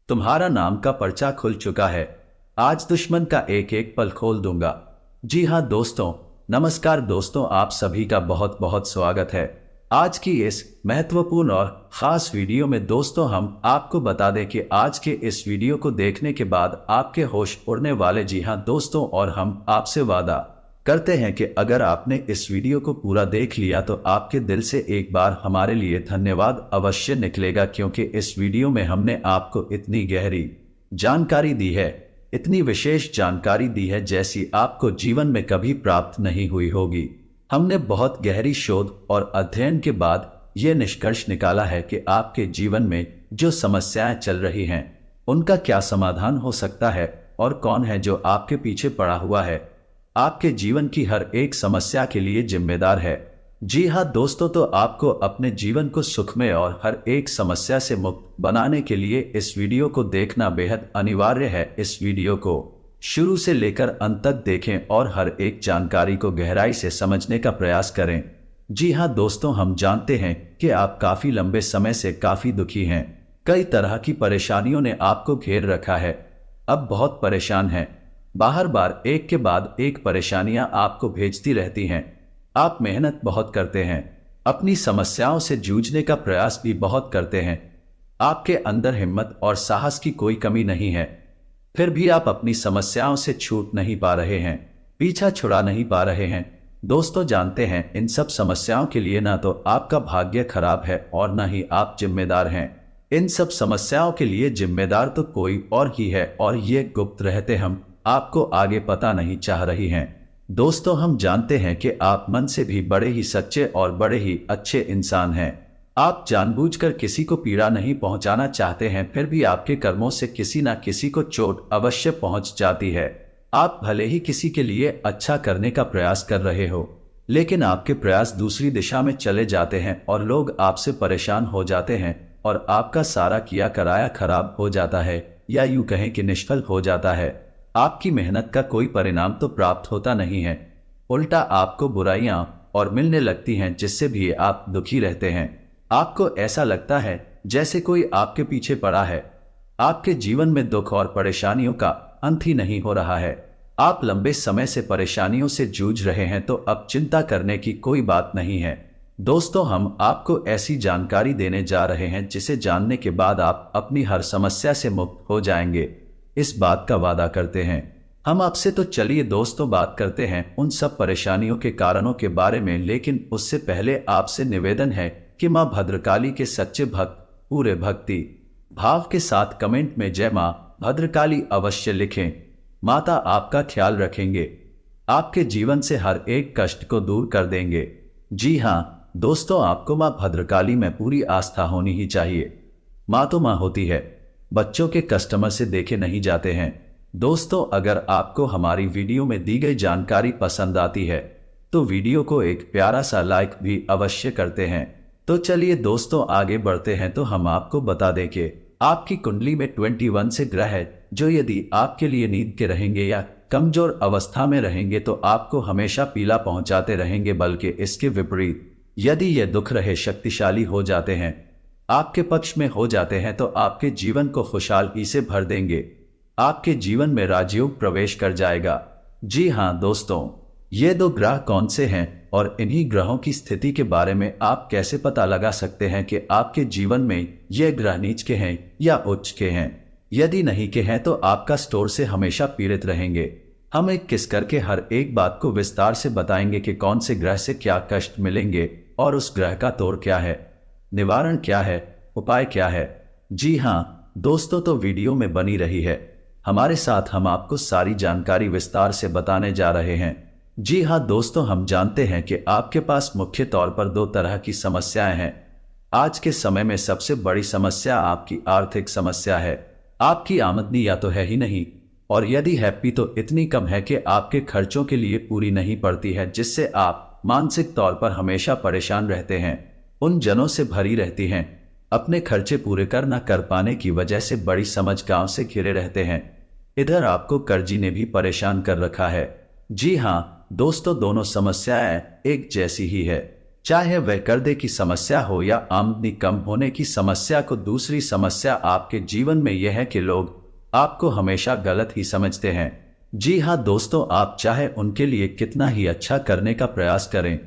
तुम्हारा नाम का पर्चा खुल चुका है। आज दुश्मन का एक एक पल खोल दूंगा। जी हाँ दोस्तों, नमस्कार दोस्तों, आप सभी का बहुत बहुत स्वागत है। आज की इस महत्वपूर्ण और खास वीडियो में दोस्तों हम आपको बता दें कि आज के इस वीडियो को देखने के बाद आपके होश उड़ने वाले। जी हाँ दोस्तों, और हम आपसे वादा करते हैं कि अगर आपने इस वीडियो को पूरा देख लिया तो आपके दिल से एक बार हमारे लिए धन्यवाद अवश्य निकलेगा, क्योंकि इस वीडियो में हमने आपको इतनी गहरी जानकारी दी है, इतनी विशेष जानकारी दी है जैसी आपको जीवन में कभी प्राप्त नहीं हुई होगी। हमने बहुत गहरी शोध और अध्ययन के बाद ये निष्कर्ष निकाला है कि आपके जीवन में जो समस्याएं चल रही हैं उनका क्या समाधान हो सकता है और कौन है जो आपके पीछे पड़ा हुआ है, आपके जीवन की हर एक समस्या के लिए जिम्मेदार है। जी हाँ दोस्तों, तो आपको अपने जीवन को सुखमय और हर एक समस्या से मुक्त बनाने के लिए इस वीडियो को देखना बेहद अनिवार्य है। इस वीडियो को शुरू से लेकर अंत तक देखें और हर एक जानकारी को गहराई से समझने का प्रयास करें। जी हाँ दोस्तों, हम जानते हैं कि आप काफी लंबे समय से काफी दुखी हैं। कई तरह की परेशानियों ने आपको घेर रखा है। अब बहुत परेशान हैं। बाहर बार एक के बाद एक परेशानियां आपको भेजती रहती हैं। आप मेहनत बहुत करते हैं, अपनी समस्याओं से जूझने का प्रयास भी बहुत करते हैं। आपके अंदर हिम्मत और साहस की कोई कमी नहीं है, फिर भी आप अपनी समस्याओं से छूट नहीं पा रहे हैं, पीछा छुड़ा नहीं पा रहे हैं। दोस्तों जानते हैं, इन सब समस्याओं के लिए ना तो आपका भाग्य खराब है और ना ही आप जिम्मेदार हैं। इन सब समस्याओं के लिए जिम्मेदार तो कोई और ही है और ये गुप्त रहते हम आपको आगे पता नहीं चाह रही हैं। दोस्तों हम जानते हैं कि आप मन से भी बड़े ही सच्चे और बड़े ही अच्छे इंसान हैं। आप जानबूझकर किसी को पीड़ा नहीं पहुंचाना चाहते हैं, फिर भी आपके कर्मों से किसी ना किसी को चोट अवश्य पहुंच जाती है। आप भले ही किसी के लिए अच्छा करने का प्रयास कर रहे हो, लेकिन आपके प्रयास दूसरी दिशा में चले जाते हैं और लोग आपसे परेशान हो जाते हैं और आपका सारा किया कराया खराब हो जाता है, या यूं कहें कि निष्फल हो जाता है। आपकी मेहनत का कोई परिणाम तो प्राप्त होता नहीं है, उल्टा आपको बुराइयां और मिलने लगती हैं, जिससे भी आप दुखी रहते हैं। आपको ऐसा लगता है जैसे कोई आपके पीछे पड़ा है। आपके जीवन में दुख और परेशानियों का अंत ही नहीं हो रहा है। आप लंबे समय से परेशानियों से जूझ रहे हैं, तो अब चिंता करने की कोई बात नहीं है। दोस्तों हम आपको ऐसी जानकारी देने जा रहे हैं जिसे जानने के बाद आप अपनी हर समस्या से मुक्त हो जाएंगे, इस बात का वादा करते हैं हम आपसे। तो चलिए दोस्तों बात करते हैं उन सब परेशानियों के कारणों के बारे में, लेकिन उससे पहले आपसे निवेदन है कि मां भद्रकाली के सच्चे भक्त पूरे भक्ति भाव के साथ कमेंट में जय मां भद्रकाली अवश्य लिखें। माता आपका ख्याल रखेंगे, आपके जीवन से हर एक कष्ट को दूर कर देंगे। जी हाँ दोस्तों, आपको मां भद्रकाली में पूरी आस्था होनी ही चाहिए। मां तो मां होती है, बच्चों के कस्टमर से देखे नहीं जाते हैं। दोस्तों अगर आपको हमारी वीडियो में दी गई जानकारी पसंद आती है तो वीडियो को एक प्यारा सा लाइक भी अवश्य करते हैं। तो चलिए दोस्तों आगे बढ़ते हैं। तो हम आपको बता दें कि आपकी कुंडली में 21 से ग्रह है, जो यदि आपके लिए नींद के रहेंगे या कमजोर अवस्था में रहेंगे तो आपको हमेशा पीला पहुंचाते रहेंगे, बल्कि इसके विपरीत यदि ये दुख रहे शक्तिशाली हो जाते हैं, आपके पक्ष में हो जाते हैं, तो आपके जीवन को खुशहाली से भर देंगे। आपके जीवन में राजयोग प्रवेश कर जाएगा। जी हाँ दोस्तों, ये दो ग्रह कौन से हैं और इन्हीं ग्रहों की स्थिति के बारे में आप कैसे पता लगा सकते हैं कि आपके जीवन में ये ग्रह नीच के हैं या उच्च के हैं? यदि नहीं के हैं तो आपका स्टोर से हमेशा पीड़ित रहेंगे। हम एक किस करके हर एक बात को विस्तार से बताएंगे कि कौन से ग्रह से क्या कष्ट मिलेंगे और उस ग्रह का तोड़ क्या है, निवारण क्या है, उपाय क्या है। जी हाँ दोस्तों, तो वीडियो में बनी रही है हमारे साथ, हम आपको सारी जानकारी विस्तार से बताने जा रहे हैं। जी हाँ दोस्तों, हम जानते हैं कि आपके पास मुख्य तौर पर दो तरह की समस्याएं हैं। आज के समय में सबसे बड़ी समस्या आपकी आर्थिक समस्या है। आपकी आमदनी या तो है ही नहीं, और यदि है भी तो इतनी कम है कि आपके खर्चों के लिए पूरी नहीं पड़ती है, जिससे आप मानसिक तौर पर हमेशा परेशान रहते हैं, उन जनों से भरी रहती हैं, अपने खर्चे पूरे कर न कर पाने की वजह से बड़ी समझ गांव से घिरे रहते हैं। इधर आपको कर्जी ने भी परेशान कर रखा है। जी हाँ दोस्तों, दोनों समस्याएं एक जैसी ही है। चाहे वह कर्जे की समस्या हो या आमदनी कम होने की समस्या को। दूसरी समस्या आपके जीवन में यह है कि लोग आपको हमेशा गलत ही समझते हैं। जी हाँ दोस्तों, आप चाहे उनके लिए कितना ही अच्छा करने का प्रयास करें,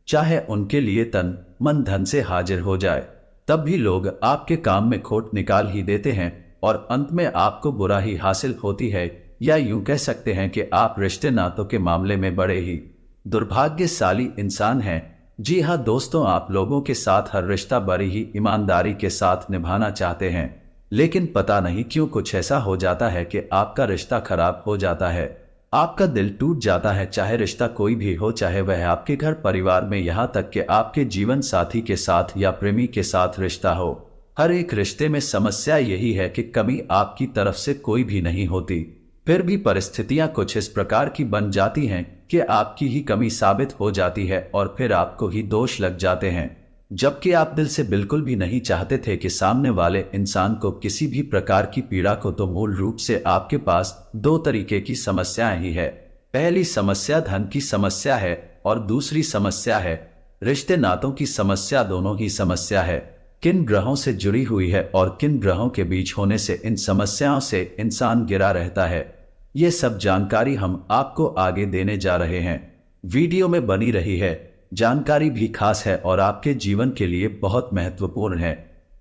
चाहे उनके लिए तन मन धन से हाजिर हो जाए, तब भी लोग आपके काम में खोट निकाल ही देते हैं और अंत में आपको बुरा ही हासिल होती है। या यूं कह सकते हैं कि आप रिश्ते नातों के मामले में बड़े ही दुर्भाग्यशाली इंसान हैं। जी हाँ दोस्तों, आप लोगों के साथ हर रिश्ता बड़ी ही ईमानदारी के साथ निभाना चाहते हैं, लेकिन पता नहीं क्यों कुछ ऐसा हो जाता है कि आपका रिश्ता खराब हो जाता है, आपका दिल टूट जाता है। चाहे रिश्ता कोई भी हो, चाहे वह आपके घर परिवार में, यहाँ तक कि आपके जीवन साथी के साथ या प्रेमी के साथ रिश्ता हो, हर एक रिश्ते में समस्या यही है कि कमी आपकी तरफ से कोई भी नहीं होती, फिर भी परिस्थितियां कुछ इस प्रकार की बन जाती हैं कि आपकी ही कमी साबित हो जाती है और फिर आपको ही दोष लग जाते हैं, जबकि आप दिल से बिल्कुल भी नहीं चाहते थे कि सामने वाले इंसान को किसी भी प्रकार की पीड़ा को। तो मूल रूप से आपके पास दो तरीके की समस्याएं ही है। पहली समस्या धन की समस्या है और दूसरी समस्या है रिश्ते नातों की समस्या। दोनों ही समस्या है किन ग्रहों से जुड़ी हुई है और किन ग्रहों के बीच होने से इन समस्याओं से इंसान घिरा रहता है। ये सब जानकारी हम आपको आगे देने जा रहे हैं। वीडियो में बनी रही है जानकारी भी खास है और आपके जीवन के लिए बहुत महत्वपूर्ण है।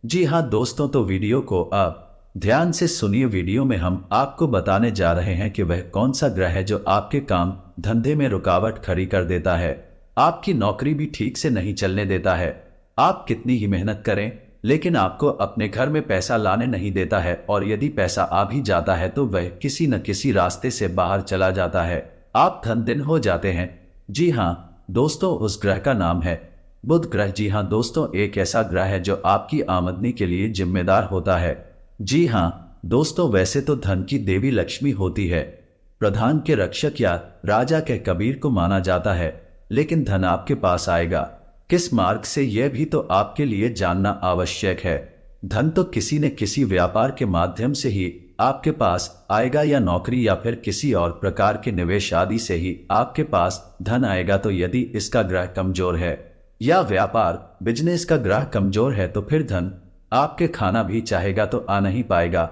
जी हाँ दोस्तों, तो वीडियो को आप ध्यान से सुनिए। वीडियो में हम आपको बताने जा रहे हैं कि वह कौन सा ग्रह है जो आपके काम धंधे में रुकावट खड़ी कर देता है, आपकी नौकरी भी ठीक से नहीं चलने देता है। आप कितनी ही मेहनत करें लेकिन आपको अपने घर में पैसा लाने नहीं देता है, और यदि पैसा आ भी जाता है तो वह किसी न किसी रास्ते से बाहर चला जाता है, आप धन दिन हो जाते हैं। जी हाँ दोस्तों, उस ग्रह का नाम है बुध ग्रह। जी हाँ दोस्तों, एक ऐसा ग्रह है जो आपकी आमदनी के लिए जिम्मेदार होता है। जी हाँ दोस्तों, वैसे तो धन की देवी लक्ष्मी होती है, प्रधान के रक्षक या राजा के कबीर को माना जाता है, लेकिन धन आपके पास आएगा किस मार्ग से, यह भी तो आपके लिए जानना आवश्यक है। धन तो किसी न किसी व्यापार के माध्यम से ही आपके पास आएगा, या नौकरी या फिर किसी और प्रकार के निवेश आदि से ही आपके पास धन आएगा। तो यदि इसका ग्रह कमजोर है या व्यापार बिजनेस का ग्रह कमजोर है तो फिर धन आपके खाना भी चाहेगा तो आ नहीं पाएगा।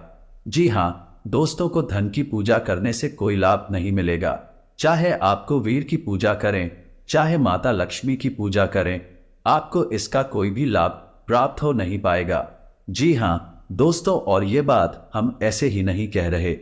जी हाँ दोस्तों, को धन की पूजा करने से कोई लाभ नहीं मिलेगा। चाहे आपको वीर की पूजा करें, चाहे माता लक्ष्मी की पूजा करें, आपको इसका कोई भी लाभ प्राप्त हो नहीं पाएगा। जी हाँ दोस्तों, और ये बात हम ऐसे ही नहीं कह रहे,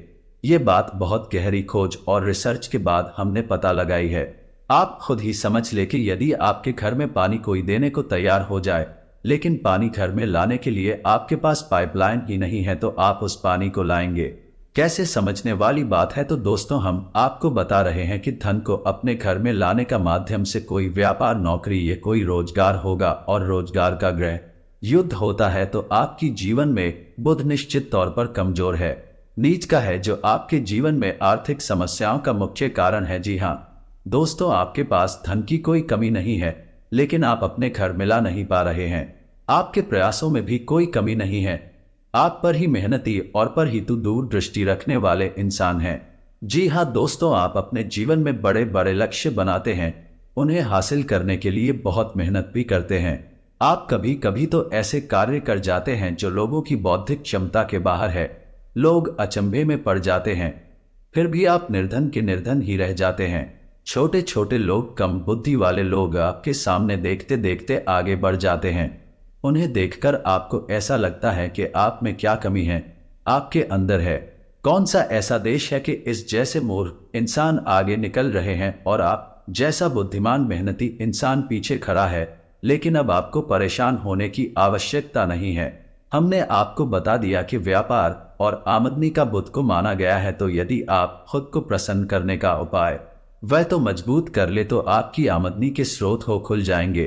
ये बात बहुत गहरी खोज और रिसर्च के बाद हमने पता लगाई है। आप खुद ही समझ ले कि यदि आपके घर में पानी कोई देने को तैयार हो जाए, लेकिन पानी घर में लाने के लिए आपके पास पाइपलाइन ही नहीं है, तो आप उस पानी को लाएंगे कैसे? समझने वाली बात है। तो दोस्तों, हम आपको बता रहे हैं कि धन को अपने घर में लाने का माध्यम से कोई व्यापार, नौकरी या कोई रोजगार होगा, और रोजगार का ग्रह युद्ध होता है तो आपकी जीवन में बुध निश्चित तौर पर कमजोर है, नीच का है, जो आपके जीवन में आर्थिक समस्याओं का मुख्य कारण है। जी हाँ दोस्तों, आपके पास धन की कोई कमी नहीं है, लेकिन आप अपने घर में ला नहीं पा रहे हैं। आपके प्रयासों में भी कोई कमी नहीं है, आप पर ही मेहनती और पर ही तो दूर दृष्टि रखने वाले इंसान हैं। जी हाँ दोस्तों, आप अपने जीवन में बड़े बड़े लक्ष्य बनाते हैं, उन्हें हासिल करने के लिए बहुत मेहनत भी करते हैं। आप कभी कभी तो ऐसे कार्य कर जाते हैं जो लोगों की बौद्धिक क्षमता के बाहर है, लोग अचंभे में पड़ जाते हैं, फिर भी आप निर्धन के निर्धन ही रह जाते हैं। छोटे छोटे लोग, कम बुद्धि वाले लोग आपके सामने देखते देखते आगे बढ़ जाते हैं, उन्हें देखकर आपको ऐसा लगता है कि आप में क्या कमी है, आपके अंदर है। कौन सा ऐसा देश है कि इस जैसे मूर्ख इंसान आगे निकल रहे हैं और आप जैसा बुद्धिमान मेहनती इंसान पीछे खड़ा है। लेकिन अब आपको परेशान होने की आवश्यकता नहीं है, हमने आपको बता दिया कि व्यापार और आमदनी का बुध को माना गया है। तो यदि आप खुद को प्रसन्न करने का उपाय वह तो मजबूत कर ले, तो आपकी आमदनी के स्रोत हो खुल जाएंगे,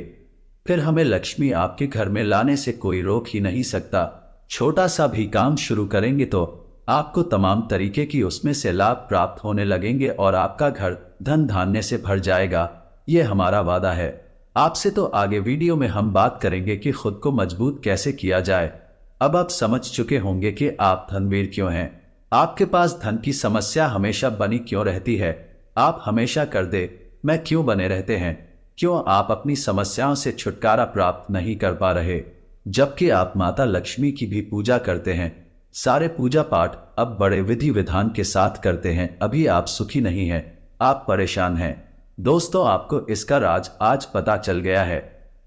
फिर हमें लक्ष्मी आपके घर में लाने से कोई रोक ही नहीं सकता। छोटा सा भी काम शुरू करेंगे तो आपको तमाम तरीके की उसमें से लाभ प्राप्त होने लगेंगे और आपका घर धन धान्य से भर जाएगा, ये हमारा वादा है आपसे। तो आगे वीडियो में हम बात करेंगे कि खुद को मजबूत कैसे किया जाए। अब आप समझ चुके होंगे कि आप धनवीर क्यों हैं, आपके पास धन की समस्या हमेशा बनी क्यों रहती है, आप हमेशा कर दे मैं क्यों बने रहते हैं। क्यों आप अपनी समस्याओं से छुटकारा प्राप्त नहीं कर पा रहे, जबकि आप माता लक्ष्मी की भी पूजा करते हैं, सारे पूजा पाठ अब बड़े विधि विधान के साथ करते हैं, अभी आप सुखी नहीं हैं, आप परेशान हैं। दोस्तों, आपको इसका राज आज पता चल गया है।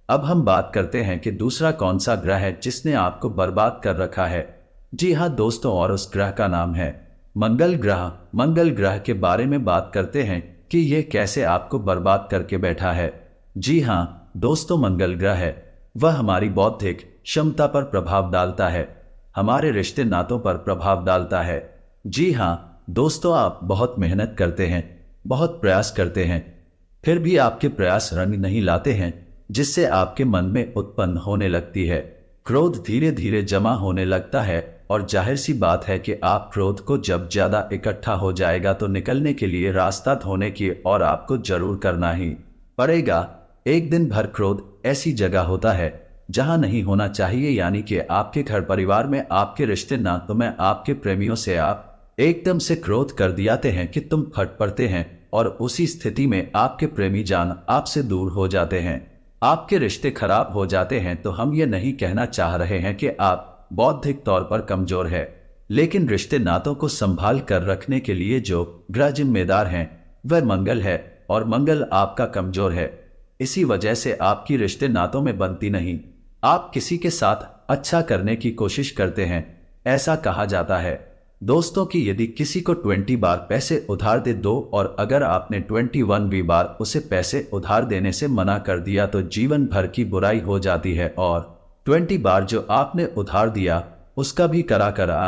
अब हम बात करते हैं कि दूसरा कौन सा ग्रह है जिसने आपको बर्बाद कर रखा है। जी हाँ दोस्तों, और उस ग्रह का नाम है मंगल ग्रह। मंगल ग्रह के बारे में बात करते हैं कि यह कैसे आपको बर्बाद करके बैठा है। जी हाँ दोस्तों, मंगल ग्रह है वह हमारी बौद्धिक क्षमता पर प्रभाव डालता है, हमारे रिश्ते नातों पर प्रभाव डालता है। जी हाँ दोस्तों, आप बहुत मेहनत करते हैं, बहुत प्रयास करते हैं, फिर भी आपके प्रयास रंग नहीं लाते हैं, जिससे आपके मन में उत्पन्न होने लगती है क्रोध, धीरे धीरे जमा होने लगता है। और जाहिर सी बात है कि आप क्रोध को जब ज्यादा इकट्ठा हो जाएगा तो निकलने के लिए रास्ता ढूंढने की और आपको जरूर करना ही पड़ेगा। एक दिन भर क्रोध ऐसी जगह होता है जहां नहीं होना चाहिए, यानी कि आपके घर परिवार में, आपके रिश्ते नातों में, आपके प्रेमियों से आप एकदम से क्रोध कर दियाते हैं कि तुम फट पड़ते हैं और उसी स्थिति में आपके प्रेमी जान आपसे दूर हो जाते हैं, आपके रिश्ते खराब हो जाते हैं। तो हम ये नहीं कहना चाह रहे हैं कि आप बौद्धिक तौर पर कमजोर है, लेकिन रिश्ते नातों को संभाल कर रखने के लिए जो ग्रह जिम्मेदार हैं वह मंगल है, और मंगल आपका कमजोर है। इसी वजह से आपकी रिश्ते नातों में बनती नहीं। आप किसी के साथ अच्छा करने की कोशिश करते हैं। ऐसा कहा जाता है दोस्तों कि यदि किसी को 20 बार पैसे उधार दे दो और अगर आपने 21वीं बार उसे पैसे उधार देने से मना कर दिया तो जीवन भर की बुराई हो जाती है, और 20 बार जो आपने उधार दिया उसका भी करा करा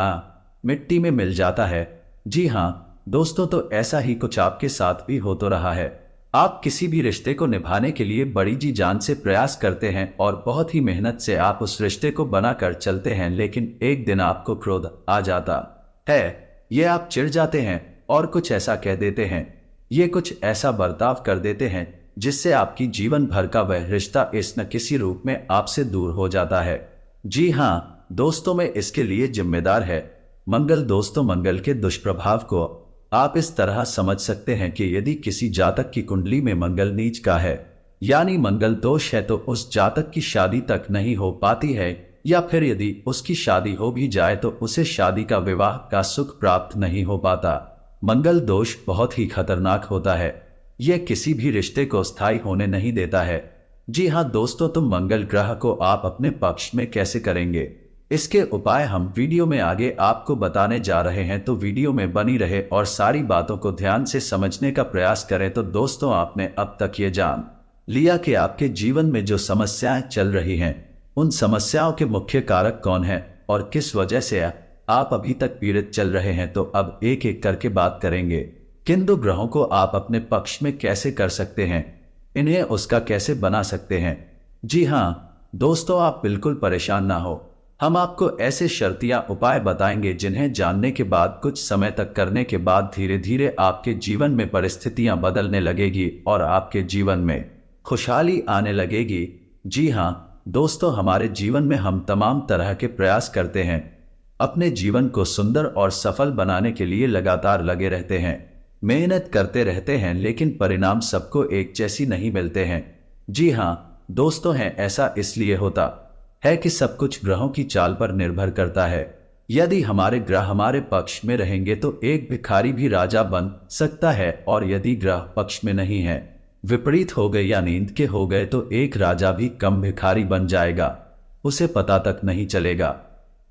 मिट्टी में मिल जाता है। जी हाँ दोस्तों, तो ऐसा ही कुछ आपके साथ भी हो तो रहा है। आप किसी भी रिश्ते को निभाने के लिए बड़ी जी जान से प्रयास करते हैं और बहुत ही मेहनत से आप उस रिश्ते को बनाकर चलते हैं, लेकिन एक दिन आपको क्रोध आ जाता है, ये आप चिढ़ जाते हैं और कुछ ऐसा कह देते हैं, ये कुछ ऐसा बर्ताव कर देते हैं जिससे आपकी जीवन भर का वह रिश्ता इस न किसी रूप में आपसे दूर हो जाता है। जी हाँ दोस्तों, में इसके लिए जिम्मेदार है मंगल। दोस्तों, मंगल के दुष्प्रभाव को आप इस तरह समझ सकते हैं कि यदि किसी जातक की कुंडली में मंगल नीच का है, यानी मंगल दोष है, तो उस जातक की शादी तक नहीं हो पाती है, या फिर यदि उसकी शादी हो भी जाए तो उसे शादी का, विवाह का सुख प्राप्त नहीं हो पाता। मंगल दोष बहुत ही खतरनाक होता है, यह किसी भी रिश्ते को स्थायी होने नहीं देता है। जी हाँ दोस्तों, तो मंगल ग्रह को आप अपने पक्ष में कैसे करेंगे, इसके उपाय हम वीडियो में आगे आपको बताने जा रहे हैं, तो वीडियो में बनी रहे और सारी बातों को ध्यान से समझने का प्रयास करें। तो दोस्तों, आपने अब तक ये जान लिया कि आपके जीवन में जो समस्याएं चल रही हैं उन समस्याओं के मुख्य कारक कौन है और किस वजह से आप अभी तक पीड़ित चल रहे हैं। तो अब एक एक करके बात करेंगे। किन दो ग्रहों को आप अपने पक्ष में कैसे कर सकते हैं, इन्हें उसका कैसे बना सकते हैं। जी हाँ दोस्तों, आप बिल्कुल परेशान ना हो, हम आपको ऐसे शर्तिया उपाय बताएंगे जिन्हें जानने के बाद, कुछ समय तक करने के बाद धीरे धीरे आपके जीवन में परिस्थितियां बदलने लगेगी और आपके जीवन में खुशहाली आने लगेगी। जी हाँ दोस्तों, हमारे जीवन में हम तमाम तरह के प्रयास करते हैं, अपने जीवन को सुंदर और सफल बनाने के लिए लगातार लगे रहते हैं, मेहनत करते रहते हैं, लेकिन परिणाम सबको एक जैसी नहीं मिलते हैं। जी हाँ दोस्तों, है ऐसा इसलिए होता है कि सब कुछ ग्रहों की चाल पर निर्भर करता है। यदि हमारे ग्रह हमारे पक्ष में रहेंगे तो एक भिखारी भी राजा बन सकता है, और यदि ग्रह पक्ष में नहीं है, विपरीत हो गए या नींद के हो गए, तो एक राजा भी कम भिखारी बन जाएगा, उसे पता तक नहीं चलेगा।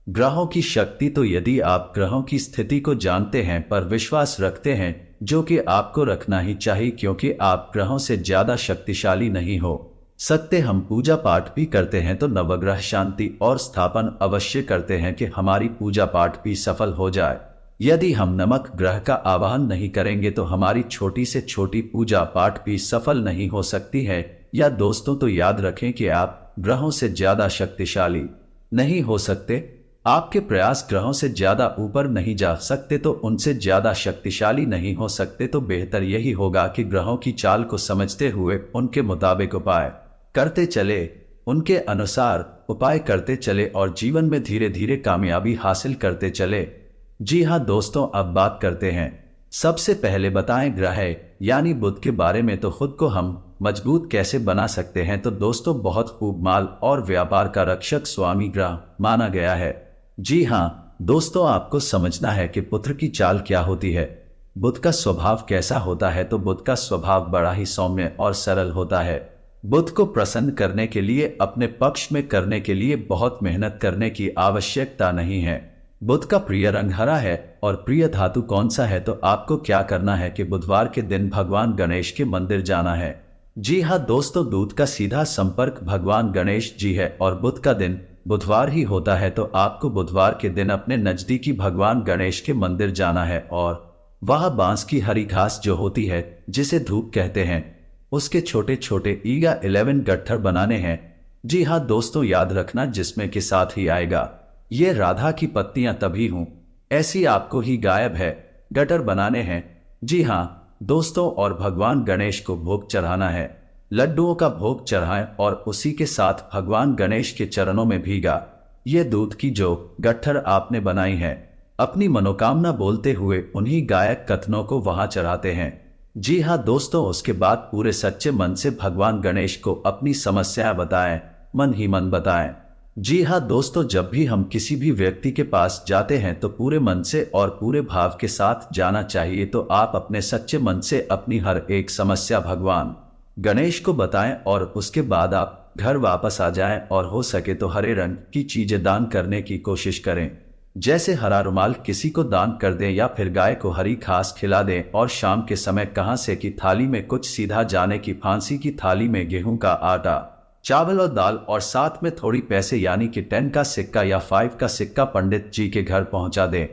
ग्रहों की शक्ति, तो यदि आप ग्रहों की स्थिति को जानते हैं पर विश्वास रखते हैं, जो कि आपको रखना ही चाहिए, क्योंकि आप ग्रहों से ज्यादा शक्तिशाली नहीं हो सकते। हम पूजा पाठ भी करते हैं तो नवग्रह शांति और स्थापन अवश्य करते हैं कि हमारी पूजा पाठ भी सफल हो जाए। यदि हम नमक ग्रह का आवाहन नहीं करेंगे तो हमारी छोटी से छोटी पूजा पाठ भी सफल नहीं हो सकती है। या दोस्तों, तो याद रखें कि आप ग्रहों से ज्यादा शक्तिशाली नहीं हो सकते। आपके प्रयास ग्रहों से ज्यादा ऊपर नहीं जा सकते तो उनसे ज्यादा शक्तिशाली नहीं हो सकते। तो बेहतर यही होगा कि ग्रहों की चाल को समझते हुए उनके मुताबिक उपाय करते चले, उनके अनुसार उपाय करते चले और जीवन में धीरे धीरे कामयाबी हासिल करते चले। जी हाँ दोस्तों, अब बात करते हैं। सबसे पहले बताएं ग्रह यानी बुध के बारे में। तो खुद को हम मजबूत कैसे बना सकते हैं, तो दोस्तों बहुत खूब माल और व्यापार का रक्षक स्वामी ग्रह माना गया है। जी हाँ दोस्तों, आपको समझना है कि पुत्र की चाल क्या होती है। बुध का स्वभाव कैसा होता है, तो बुध का स्वभाव बड़ा ही सौम्य और सरल होता है। बुध को प्रसन्न करने के लिए, अपने पक्ष में करने के लिए बहुत मेहनत करने की आवश्यकता नहीं है। बुध का प्रिय रंग हरा है और प्रिय धातु कौन सा है, तो आपको क्या करना है कि बुधवार के दिन भगवान गणेश के मंदिर जाना है। जी हाँ दोस्तों, दूध का सीधा संपर्क भगवान गणेश जी है और बुध का दिन बुधवार ही होता है, तो आपको बुधवार के दिन अपने नजदीकी भगवान गणेश के मंदिर जाना है और वह बांस की हरी घास जो होती है, जिसे धूप कहते हैं, उसके छोटे छोटे ईगा 11 गट्ठर बनाने हैं। जी हाँ दोस्तों, याद रखना जिसमें के साथ ही आएगा ये राधा की पत्तियां तभी हूं, ऐसी आपको ही गायब है, गटर बनाने हैं। जी हाँ दोस्तों, और भगवान गणेश को भोग चढ़ाना है। लड्डुओं का भोग चढ़ाएं और उसी के साथ भगवान गणेश के चरणों में भीगा ये दूध की जो गट्ठर आपने बनाई है, अपनी मनोकामना बोलते हुए उन्हीं गायक कथनों को वहां चढ़ाते हैं। जी हाँ दोस्तों, उसके बाद पूरे सच्चे मन से भगवान गणेश को अपनी समस्या बताएं, मन ही मन बताएं। जी हाँ दोस्तों, जब भी हम किसी भी व्यक्ति के पास जाते हैं तो पूरे मन से और पूरे भाव के साथ जाना चाहिए। तो आप अपने सच्चे मन से अपनी हर एक समस्या भगवान गणेश को बताएं और उसके बाद आप घर वापस आ जाएं और हो सके तो हरे रंग की चीजें दान करने की कोशिश करें, जैसे हरा रुमाल किसी को दान कर दें या फिर गाय को हरी घास खिला दें। और शाम के समय कहां से की थाली में कुछ सीधा जाने की फांसी की थाली में गेहूं का आटा, चावल और दाल और साथ में थोड़ी पैसे यानी कि 10 का सिक्का या 5 का सिक्का पंडित जी के घर पहुंचा दें।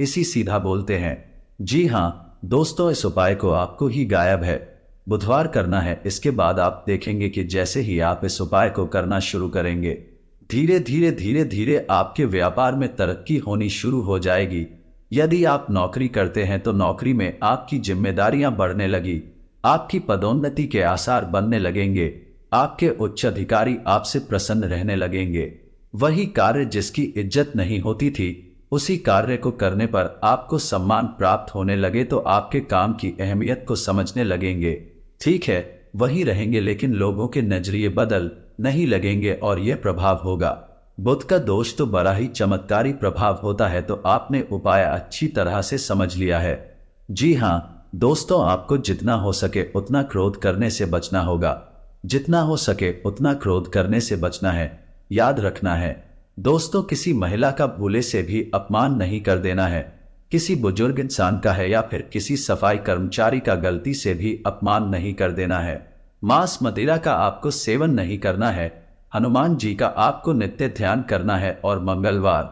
इसी सीधा बोलते हैं। जी हाँ दोस्तों, इस उपाय को आपको ही गायब है बुधवार करना है। इसके बाद आप देखेंगे कि जैसे ही आप इस उपाय को करना शुरू करेंगे, धीरे धीरे आपके व्यापार में तरक्की होनी शुरू हो जाएगी। यदि आप नौकरी करते हैं तो नौकरी में आपकी जिम्मेदारियां बढ़ने लगी, आपकी पदोन्नति के आसार बनने लगेंगे, आपके उच्च अधिकारी आपसे प्रसन्न रहने लगेंगे। वही कार्य जिसकी इज्जत नहीं होती थी, उसी कार्य को करने पर आपको सम्मान प्राप्त होने लगे तो आपके काम की अहमियत को समझने लगेंगे। ठीक है, वही रहेंगे लेकिन लोगों के नजरिए बदल नहीं लगेंगे और यह प्रभाव होगा। बुध का दोष तो बड़ा ही चमत्कारी प्रभाव होता है, तो आपने उपाय अच्छी तरह से समझ लिया है। जी हाँ दोस्तों, आपको जितना हो सके उतना क्रोध करने से बचना होगा, जितना हो सके उतना क्रोध करने से बचना है। याद रखना है दोस्तों, किसी महिला का भूले से भी अपमान नहीं कर देना है, किसी बुजुर्ग इंसान का है या फिर किसी सफाई कर्मचारी का गलती से भी अपमान नहीं कर देना है। मांस मदिरा का आपको सेवन नहीं करना है। हनुमान जी का आपको नित्य ध्यान करना है और मंगलवार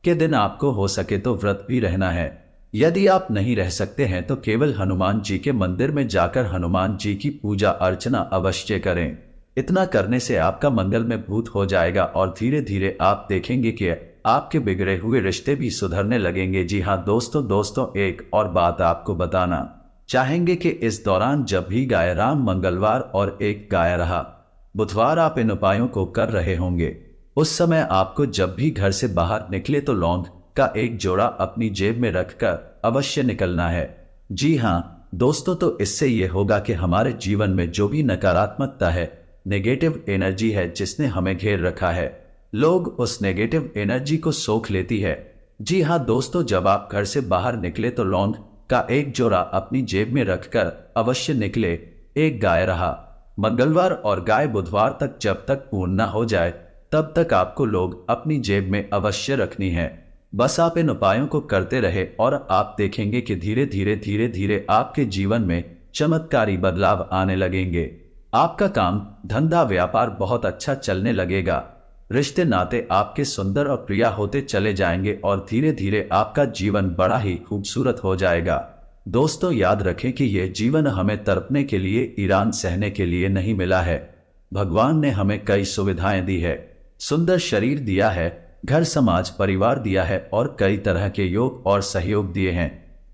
के दिन आपको हो सके तो व्रत भी रहना है। यदि आप नहीं रह सकते हैं तो केवल हनुमान जी के मंदिर में जाकर हनुमान जी की पूजा अर्चना अवश्य करें। इतना करने से आपका मंगल में भूत हो जाएगा और धीरे धीरे आप देखेंगे कि आपके बिगड़े हुए रिश्ते भी सुधरने लगेंगे। जी हाँ दोस्तों, एक और बात आपको बताना चाहेंगे कि इस दौरान जब भी गाय राम मंगलवार और एक गाय रहा बुधवार आप इन उपायों को कर रहे होंगे, उस समय आपको जब भी घर से बाहर निकले तो लौंग का एक जोड़ा अपनी जेब में रखकर अवश्य निकलना है। जी हाँ दोस्तों, तो इससे यह होगा कि हमारे जीवन में जो भी नकारात्मकता है, नेगेटिव एनर्जी है जिसने हमें घेर रखा है, लोग उस नेगेटिव एनर्जी को सोख लेती है। जी हाँ दोस्तों, जब आप घर से बाहर निकले तो लौंग का एक जोड़ा अपनी जेब में रखकर अवश्य निकले। एक गाय रहा मंगलवार और गाय बुधवार तक जब तक पूर्ण न हो जाए तब तक आपको लोग अपनी जेब में अवश्य रखनी है। बस आप इन उपायों को करते रहे और आप देखेंगे कि धीरे धीरे आपके जीवन में चमत्कारी बदलाव आने लगेंगे। आपका काम धंधा व्यापार बहुत अच्छा चलने लगेगा, रिश्ते नाते आपके सुंदर और प्रिय होते चले जाएंगे और धीरे धीरे आपका जीवन बड़ा ही खूबसूरत हो जाएगा। दोस्तों याद रखें कि यह जीवन हमें तड़पने के लिए, ईरान सहने के लिए नहीं मिला है। भगवान ने हमें कई सुविधाएं दी है, सुंदर शरीर दिया है, घर समाज परिवार दिया है और कई तरह के योग और सहयोग दिए हैं,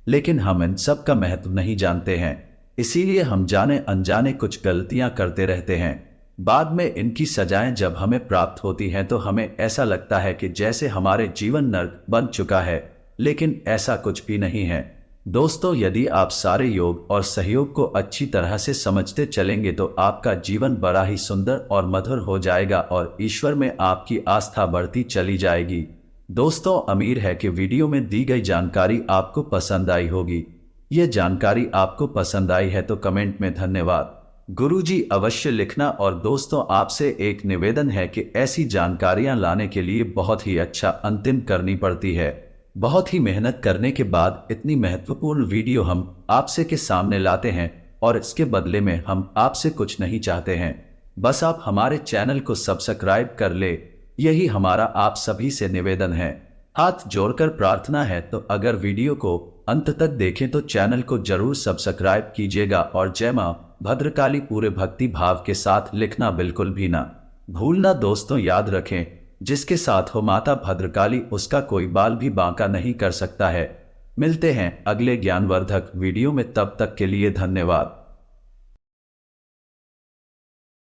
लेकिन हम इन सब का महत्व नहीं जानते हैं। इसीलिए हम जाने अनजाने कुछ गलतियां करते रहते हैं। बाद में इनकी सजाएं जब हमें प्राप्त होती हैं तो हमें ऐसा लगता है कि जैसे हमारे जीवन नर्क बन चुका है, लेकिन ऐसा कुछ भी नहीं है। दोस्तों, यदि आप सारे योग और सहयोग को अच्छी तरह से समझते चलेंगे तो आपका जीवन बड़ा ही सुंदर और मधुर हो जाएगा और ईश्वर में आपकी आस्था बढ़ती चली जाएगी। दोस्तों, उम्मीद है कि वीडियो में दी गई जानकारी आपको पसंद आई होगी। ये जानकारी आपको पसंद आई है तो कमेंट में धन्यवाद गुरुजी अवश्य लिखना। और दोस्तों, आपसे एक निवेदन है कि ऐसी जानकारियां लाने के लिए बहुत ही अच्छा अंतिम करनी पड़ती है। बहुत ही मेहनत करने के बाद इतनी महत्वपूर्ण वीडियो हम आपसे के सामने लाते हैं और इसके बदले में हम आपसे कुछ नहीं चाहते हैं, बस आप हमारे चैनल को सब्सक्राइब कर ले। यही हमारा आप सभी से निवेदन है। हाथ जोड़कर प्रार्थना है तो अगर वीडियो को अंत तक देखें तो चैनल को जरूर सब्सक्राइब कीजिएगा और जय मां भद्रकाली पूरे भक्ति भाव के साथ लिखना बिल्कुल भी ना भूलना। दोस्तों, याद रखें, जिसके साथ हो माता भद्रकाली उसका कोई बाल भी बांका नहीं कर सकता है। मिलते हैं अगले ज्ञानवर्धक वीडियो में, तब तक के लिए धन्यवाद।